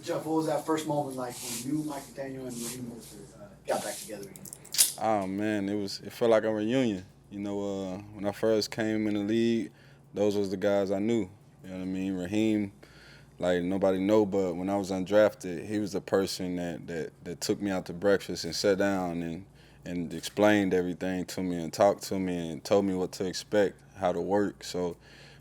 Jeff, what was that first moment like when you, Mike McDaniel, and Raheem Mostert got back together again? Oh man, it felt like a reunion. When I first came in the league, those was the guys I knew. You know what I mean? Raheem, like nobody know, but when I was undrafted, he was the person that took me out to breakfast and sat down and explained everything to me and talked to me and told me what to expect, how to work. So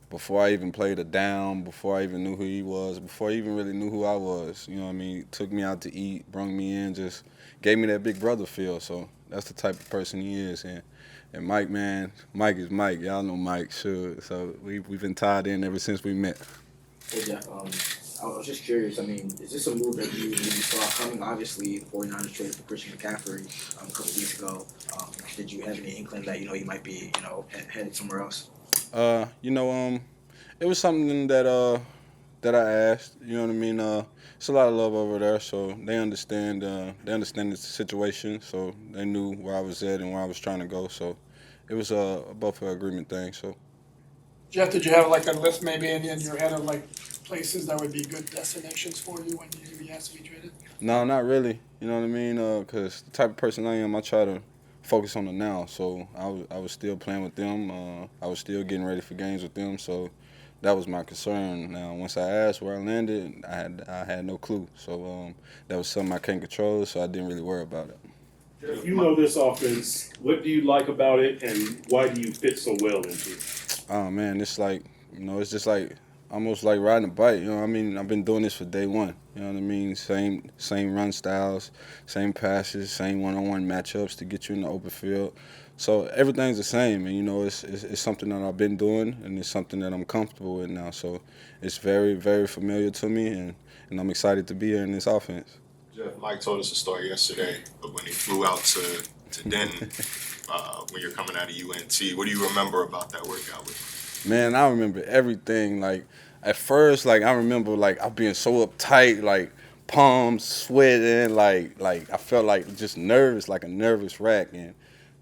before I even played a down, before I even knew who he was, before I even really knew who I was, you know what I mean? Took me out to eat, brung me in, just gave me that big brother feel. So that's the type of person he is. And Mike, man, Mike is Mike. Y'all know Mike, sure. So we've been tied in ever since we met. Hey Jeff, I was just curious. I mean, is this a move that you maybe saw coming? Obviously, the 49ers traded for Christian McCaffrey a couple weeks ago. Did you have any inkling that you might be headed somewhere else? Uh, you know, um, it was something that I asked. You know what I mean? It's a lot of love over there, so they understand. They understand the situation, so they knew where I was at and where I was trying to go. So it was both an agreement thing. So Jeff, did you have like a list maybe in your head of like places that would be good destinations for you when you asked to be traded? no, not really. You know what I mean? Cause the type of person I am, I try to focus on the now. So I was still playing with them. I was still getting ready for games with them. So that was my concern. Now, once I asked where I landed, I had no clue. So that was something I can't control. So I didn't really worry about it. If you know this offense, what do you like about it, and why do you fit so well into it? Oh man, it's like it's just like almost like riding a bike. You know what I mean? I've been doing this for day one. You know what I mean? Same run styles, same passes, same one-on-one matchups to get you in the open field. So everything's the same, and it's something that I've been doing, and it's something that I'm comfortable with now. So it's very very familiar to me, and I'm excited to be here in this offense. Jeff, Mike told us a story yesterday of when he flew out to Denton when you're coming out of UNT. What do you remember about that workout with him? Man, I remember everything. Like at first, like I remember like I being so uptight, like palms sweating, like I felt like just nervous, like a nervous wreck. And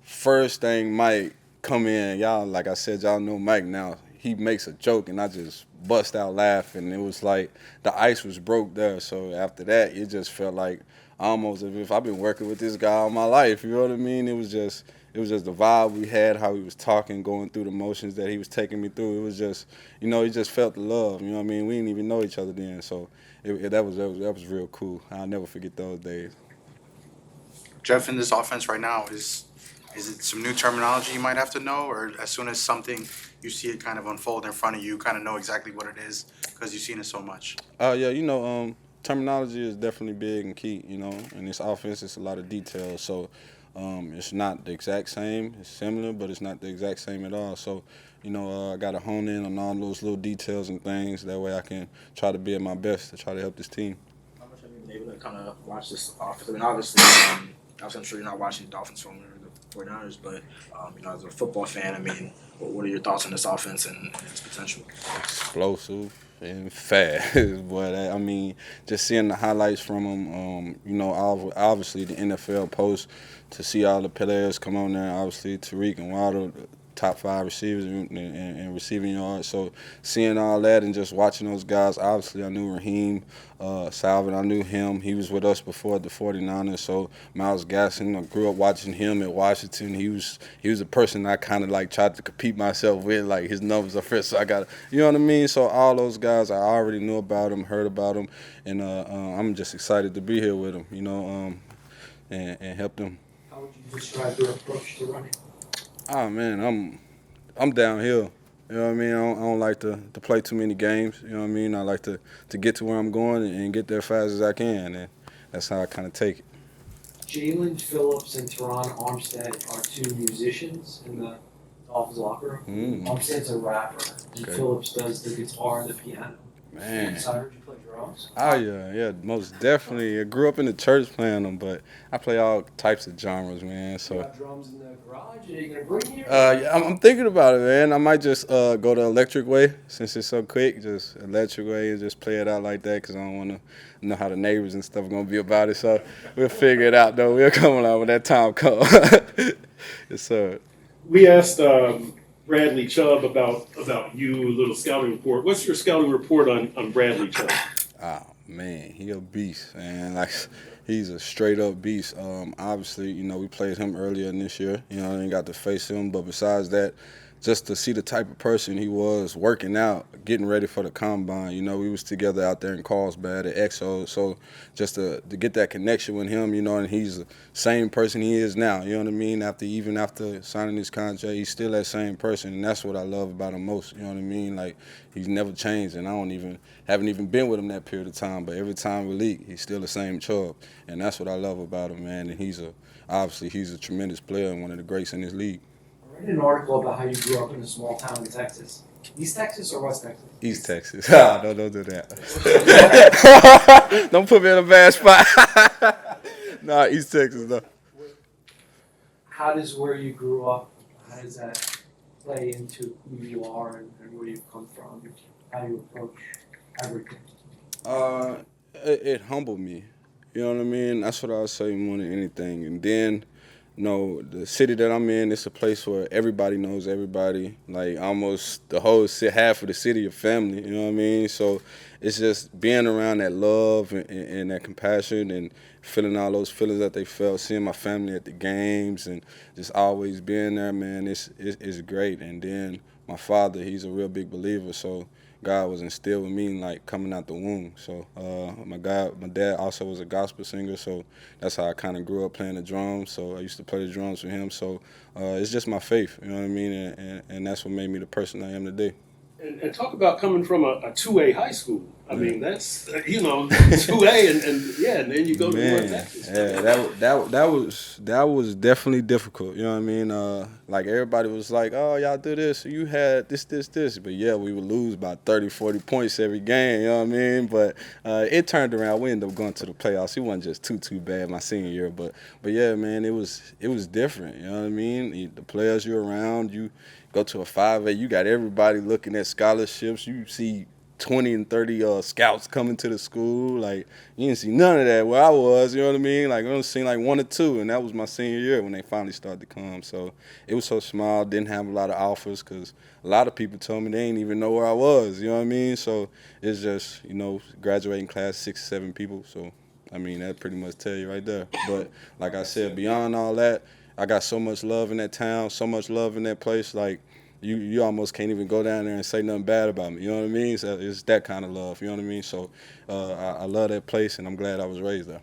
first thing Mike come in, y'all like I said, y'all know Mike now. He makes a joke and I just bust out laughing. It was like the ice was broke there. So after that, it just felt like almost as if I've been working with this guy all my life. You know what I mean? It was just the vibe we had, how he was talking, going through the motions that he was taking me through. It was just, he just felt the love. You know what I mean? We didn't even know each other then, so that was real cool. I'll never forget those days. Jeff, in this offense right now, is it some new terminology you might have to know, or as soon as something you see it kind of unfold in front of you, kind of know exactly what it is because you've seen it so much? Yeah, terminology is definitely big and key. In this offense, it's a lot of details. So it's not the exact same. It's similar, but it's not the exact same at all. So, I got to hone in on all those little details and things. That way I can try to be at my best to try to help this team. How much have you been able to kind of watch this offense? I mean, obviously, I'm sure you're not watching the Dolphins from the 49ers, but as a football fan, I mean, what are your thoughts on this offense and its potential? Explosive and fast. But I mean, just seeing the highlights from him, obviously the NFL post to see all the players come on there. Obviously, Tariq and Waddle, top 5 receivers and receiving yards. So seeing all that and just watching those guys. Obviously, I knew Raheem, Salvin. I knew him. He was with us before at the 49ers. So Miles Gaskin, I grew up watching him at Washington. He was a person I kind of like tried to compete myself with. Like his numbers are first, so I got, you know what I mean. So all those guys, I already knew about them, heard about them, and I'm just excited to be here with them. And help them. How would you describe your approach to running? Oh man, I'm downhill. You know what I mean? I don't like to play too many games. You know what I mean? I like to get to where I'm going and get there as fast as I can, and that's how I kind of take it. Jalen Phillips and Teron Armstead are two musicians in the Dolphins locker room. Armstead's a rapper, and Okay. Phillips does the guitar and the piano. Man. So I heard you play drums. Oh yeah, most definitely. I grew up in the church playing them, but I play all types of genres, man. You So got drums in the garage. Are you gonna bring here? yeah, I'm thinking about it, man. I might just go the electric way since it's so quick. Just electric way and just play it out like that because I don't want to know how the neighbors and stuff are gonna be about it. So we'll figure it out though. We'll come along when that time comes. Yes, sir. We asked Bradley Chubb about you, a little scouting report. What's your scouting report on Bradley Chubb? Oh Man, he a beast, man. Like, he's a straight up beast. Obviously, you know, we played him earlier in this year. You know, I ain't got to face him, but besides that, just to see the type of person he was working out, getting ready for the combine. You know, we was together out there in Carlsbad at EXO, so just to get that connection with him, you know, and he's the same person he is now. You know what I mean? Even after signing his contract, he's still that same person, and that's what I love about him most. You know what I mean? Like, he's never changed, and haven't even been with him that period of time. But every time we leak, he's still the same Chubb, and that's what I love about him, man. And obviously he's a tremendous player and one of the greats in this league. I read an article about how you grew up in a small town in Texas. East Texas or West Texas? East Texas. Don't do that. Don't put me in a bad spot. Nah, East Texas, though. How does where you grew up, how does that play into who you are and where you've come from, how you approach everything? It humbled me. You know what I mean? That's what I would say more than anything. And then, you know, the city that I'm in, it's a place where everybody knows everybody. Like, almost the whole half of the city of family, you know what I mean? So it's just being around that love and that compassion and feeling all those feelings that they felt, seeing my family at the games and just always being there, man, it's great. And then my father, he's a real big believer, so God was instilled with me like coming out the womb. So my dad also was a gospel singer, so that's how I kind of grew up playing the drums. So I used to play the drums with him. So it's just my faith, you know what I mean? And that's what made me the person I am today. And talk about coming from a 2A high school. I mean, that's, 2A and then you go to North Texas. Yeah, that was definitely difficult. You know what I mean? Like, everybody was like, oh, y'all do this, you had this. But yeah, we would lose by 30, 40 points every game, you know what I mean? But it turned around. We ended up going to the playoffs. It wasn't just too bad my senior year. But yeah, man, it was different, you know what I mean? The players you're around, you go to a 5A, you got everybody looking at scholarships. You see 20 and 30 scouts coming to the school. Like, you didn't see none of that where I was, you know what I mean? Like, I only seen like 1 or 2, and that was my senior year when they finally started to come. So it was so small, didn't have a lot of offers because a lot of people told me they didn't even know where I was, you know what I mean? So it's just, graduating class, 6 or 7 people. So, I mean, that pretty much tell you right there. But like I said, beyond all that, I got so much love in that town, so much love in that place. Like, you almost can't even go down there and say nothing bad about me. You know what I mean? So it's that kind of love. You know what I mean? So I love that place, and I'm glad I was raised there.